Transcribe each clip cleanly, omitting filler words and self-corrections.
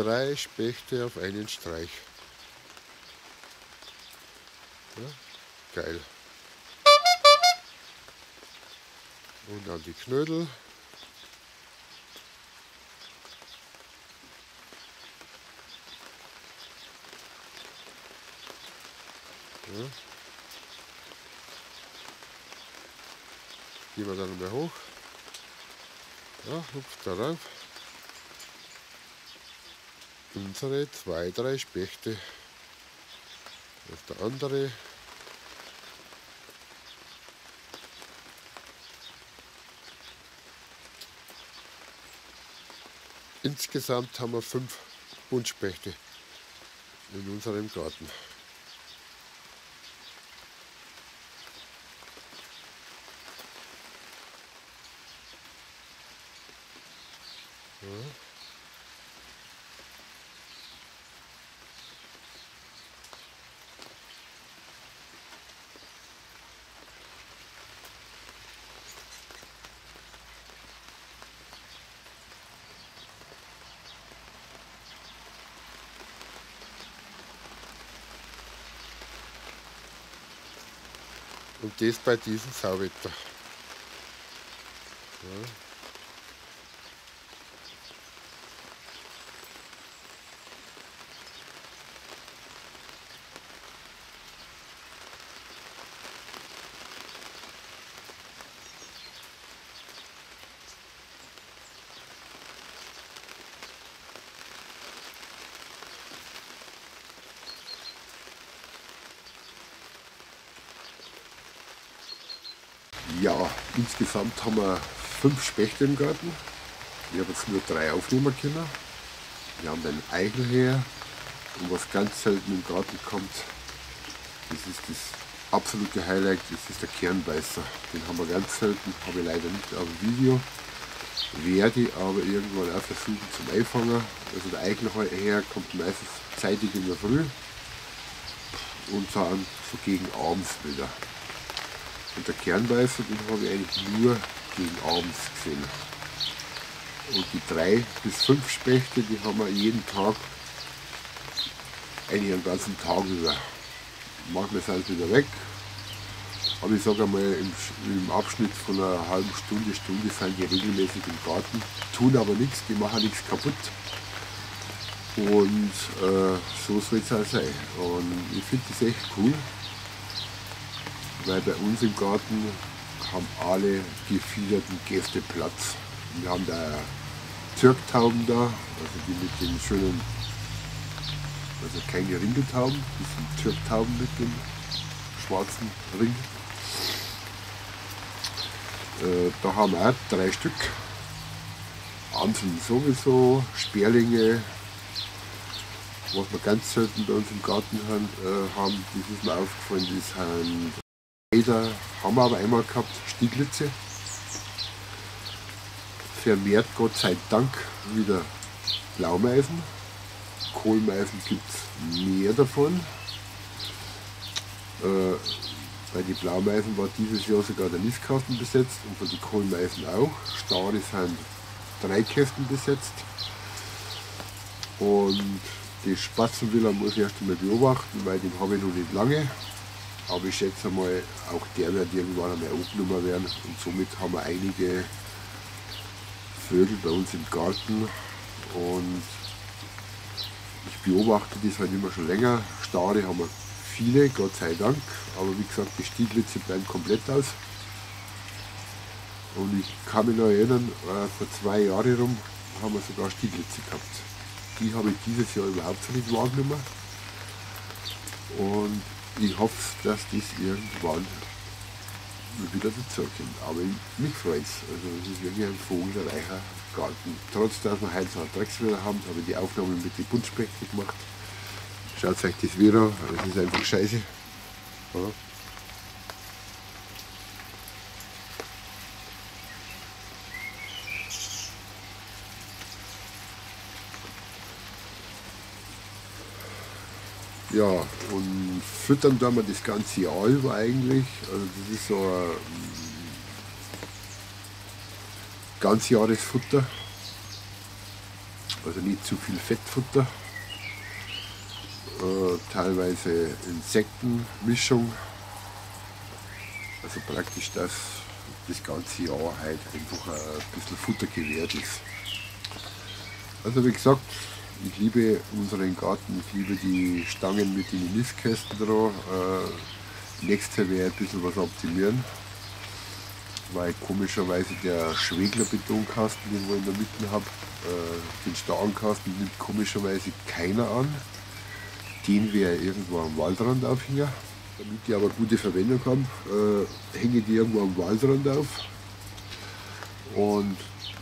3 Spechte auf einen Streich. Ja, geil. Und dann die Knödel. Ja. Gehen wir dann mal hoch. Ja, hupft darauf. Unsere 2, 3 Spechte. Auf der andere. Insgesamt haben wir 5 Buntspechte in unserem Garten. Ja. Und das bei diesem Sauwetter. Ja. Ja, insgesamt haben wir 5 Spechte im Garten. Ich habe jetzt nur 3 aufnehmen können. Wir haben den Eichelhäher und was ganz selten im Garten kommt, das ist das absolute Highlight, das ist der Kernbeißer. Den haben wir ganz selten, habe ich leider nicht auf dem Video. Werde aber irgendwann auch versuchen zum Einfangen. Also der Eichelhäher kommt meistens zeitig in der Früh und dann so gegen abends wieder. Und der Kernbeißer, den habe ich eigentlich nur gegen abends gesehen. Und die 3 bis 5 Spechte, die haben wir jeden Tag, eigentlich den ganzen Tag über. Manchmal sind sie wieder weg, aber ich sage einmal, im Abschnitt von einer halben Stunde sind die regelmäßig im Garten, tun aber nichts, die machen nichts kaputt. Und so soll es auch sein. Und ich finde das echt cool. Weil bei uns im Garten haben alle gefiederten Gäste Platz. Wir haben da Zirktauben da, also die mit den schönen, also keine Ringeltauben, das sind Zirktauben mit dem schwarzen Ring. Da haben wir auch 3 Stück. Amseln sowieso, Sperlinge, was wir ganz selten bei uns im Garten haben, das ist mir aufgefallen, das sind Räder, haben wir aber einmal gehabt, Stieglitze. Vermehrt Gott sei Dank wieder Blaumeisen. Kohlmeisen gibt es mehr davon. Bei den Blaumeisen war dieses Jahr sogar der Nistkasten besetzt und bei den Kohlmeisen auch. Stare sind 3 Kästen besetzt. Und die Spatzenwiller muss ich erst einmal beobachten, weil den habe ich noch nicht lange. Aber ich schätze mal, auch der wird irgendwann einmal aufgenommen werden. Und somit haben wir einige Vögel bei uns im Garten. Und ich beobachte das halt immer schon länger. Stare haben wir viele, Gott sei Dank. Aber wie gesagt, die Stieglitze bleiben komplett aus. Und ich kann mich noch erinnern, vor 2 Jahren rum haben wir sogar Stieglitze gehabt. Die habe ich dieses Jahr überhaupt nicht wahrgenommen. Und ich hoffe, dass das irgendwann wieder dazukommt. Aber mich freut es. Also es ist wirklich ein vogelreicher Garten. Trotz dass wir heute so ein Dreckswetter haben, habe ich die Aufnahme mit den Buntspechten gemacht. Schaut euch das wieder an, das ist einfach scheiße. Ja. Ja, und füttern tun wir das ganze Jahr über eigentlich. Also das ist so ein Ganzjahresfutter. Also nicht zu viel Fettfutter, teilweise Insektenmischung. Also praktisch, dass das ganze Jahr halt einfach ein bisschen Futter gewährt ist. Also wie gesagt, ich liebe unseren Garten, ich liebe die Stangen mit den Nistkästen dran. Nächstes Jahr werde ich ein bisschen was optimieren, weil komischerweise der Schwegler Betonkasten, den ich in der Mitte habe, den Stangenkasten nimmt komischerweise keiner an. Den werde ich irgendwo am Waldrand aufhängen. Damit die aber gute Verwendung haben, hänge ich die irgendwo am Waldrand auf. Und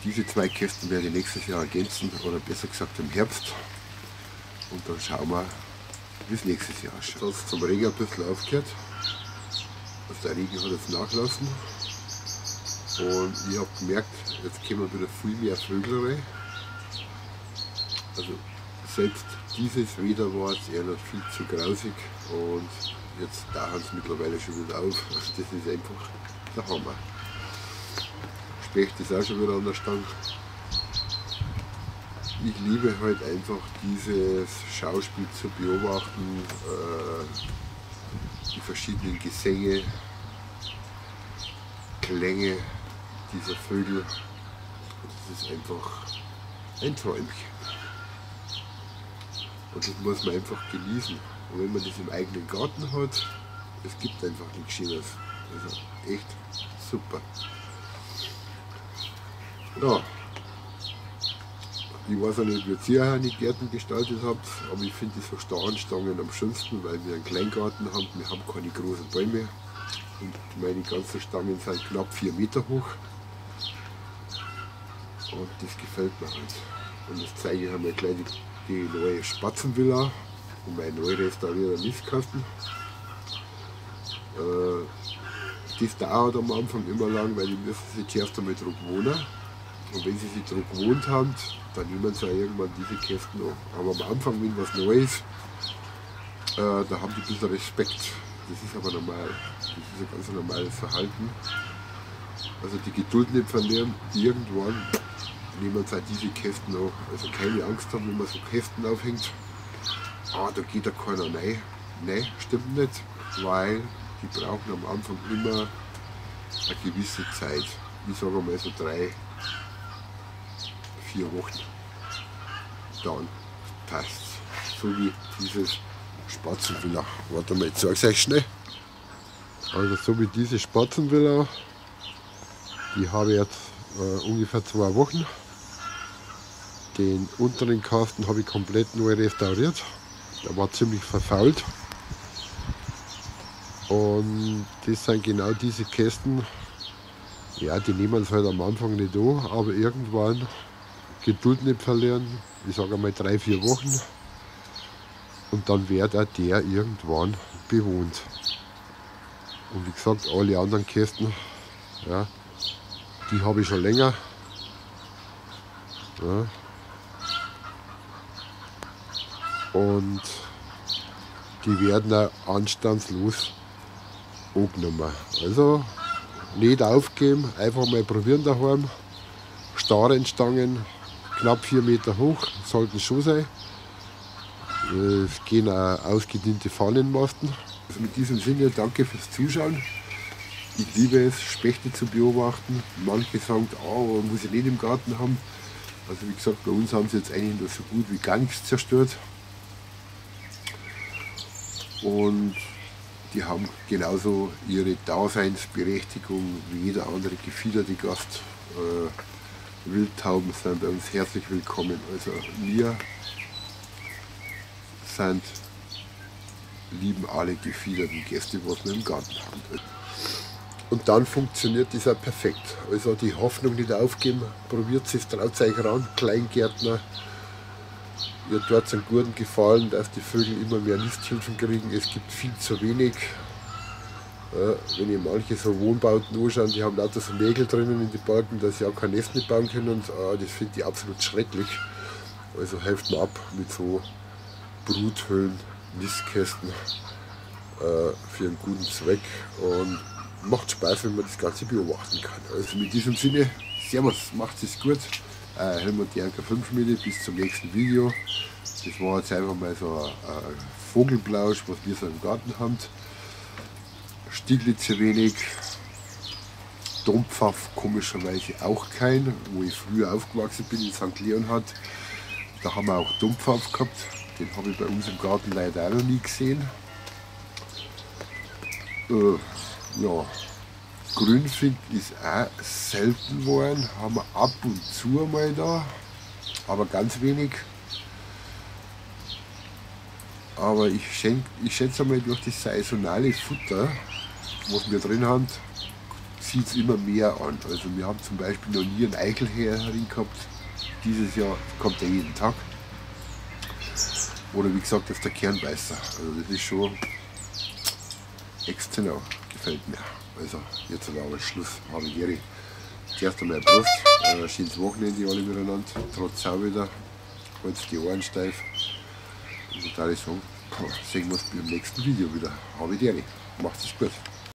diese 2 Kästen werde ich nächstes Jahr ergänzen, oder besser gesagt im Herbst. Und dann schauen wir, wie es nächstes Jahr ausschaut. Jetzt hat es zum Regen ein bisschen aufgehört. Also der Regen hat jetzt nachgelassen. Und ich habe gemerkt, jetzt kommen wieder viel mehr Vögel rein. Also selbst dieses Wetter war jetzt eher noch viel zu grausig. Und jetzt tauchen sie mittlerweile schon wieder auf. Also das ist einfach der Hammer. Specht ist auch schon wieder an der Stange. Ich liebe halt einfach dieses Schauspiel zu beobachten, die verschiedenen Gesänge, Klänge dieser Vögel. Das ist einfach ein Träumchen. Und das muss man einfach genießen. Und wenn man das im eigenen Garten hat, es gibt einfach nichts Schönes. Also echt super. Ja, ich weiß auch nicht, wie ihr auch nicht Gärten gestaltet habt, aber ich finde so Stahlstangen am schönsten, weil wir einen Kleingarten haben, wir haben keine großen Bäume und meine ganzen Stangen sind knapp 4 Meter hoch und das gefällt mir halt. Und das zeige ich einmal gleich die neue Spatzenvilla und mein neu restaurierter Nistkasten. Das dauert am Anfang immer lang, weil die müssen sich zuerst einmal drauf wohnen. Und wenn sie sich drauf gewohnt haben, dann nehmen sie auch irgendwann diese Kästen an. Aber am Anfang, wenn was Neues, da haben die ein bisschen Respekt. Das ist aber normal. Das ist ein ganz normales Verhalten. Also die Geduld nicht verlieren. Irgendwann nehmen sie auch diese Kästen an. Also keine Angst haben, wenn man so Kästen aufhängt. Ah, da geht ja keiner rein. Nein, stimmt nicht. Weil die brauchen am Anfang immer eine gewisse Zeit. Ich sage mal so 3, 4 Wochen. Dann passt es. So wie dieses Spatzenvilla. Warte mal, ich zeige es euch schnell. Also so wie diese Spatzenvilla, die habe ich jetzt ungefähr 2 Wochen. Den unteren Kasten habe ich komplett neu restauriert. Der war ziemlich verfault. Und das sind genau diese Kästen. Ja, die nehmen es halt am Anfang nicht an, aber irgendwann Geduld nicht verlieren. Ich sage einmal 3, 4 Wochen. Und dann wird auch der irgendwann bewohnt. Und wie gesagt, alle anderen Kästen, ja, die habe ich schon länger. Ja. Und die werden auch anstandslos angenommen. Also nicht aufgeben, einfach mal probieren daheim. Starenstangen, knapp 4 Meter hoch, sollten schon sein. Es gehen auch ausgediente Fahnenmasten. Also mit diesem Sinne, danke fürs Zuschauen. Ich liebe es, Spechte zu beobachten. Manche sagen, oh, muss ich nicht im Garten haben. Also wie gesagt, bei uns haben sie jetzt eigentlich nur so gut wie gar nichts zerstört. Und die haben genauso ihre Daseinsberechtigung wie jeder andere gefiederte Gast. Wildtauben sind bei uns herzlich willkommen. Also wir lieben alle gefiederten Gäste, was wir im Garten haben. Und dann funktioniert das auch perfekt. Also die Hoffnung nicht aufgeben, probiert es, traut euch ran, Kleingärtner. Ihr tut einen guten Gefallen, dass die Vögel immer mehr Nisthilfen kriegen. Es gibt viel zu wenig. Wenn ihr manche so Wohnbauten anschauen, die haben lauter so Nägel drinnen in die Balken, dass sie auch kein Nest nicht bauen können. Und das finde ich absolut schrecklich. Also helft mir ab mit so Bruthöhlen, Nistkästen für einen guten Zweck. Und macht Spaß, wenn man das Ganze beobachten kann. Also mit diesem Sinne, Servus, macht es gut. Helmut Janker 5 Minuten, bis zum nächsten Video. Das war jetzt einfach mal so ein Vogelblausch, was wir so im Garten haben. Stieglitze wenig, Dompfaff komischerweise auch kein, wo ich früher aufgewachsen bin in St. Leonhard. Da haben wir auch Dompfaff gehabt, den habe ich bei uns im Garten leider auch noch nie gesehen. Ja, Grünfink ist auch selten geworden, haben wir ab und zu mal da, aber ganz wenig. Aber ich schätze mal, durch das saisonale Futter, was wir drin haben, zieht es immer mehr an. Also wir haben zum Beispiel noch nie einen Eichelhering gehabt. Dieses Jahr kommt er jeden Tag. Oder wie gesagt, auf der Kernbeißer. Also das ist schon exzellent, gefällt mir. Also jetzt aber Schluss, habe ich Geri. Zuerst einmal Prost, schönes Wochenende alle miteinander, trotz auch wieder, halt die Ohren steif. Und da würde ich sagen, sehen wir uns beim nächsten Video wieder. Habe ich Geri. Macht es gut.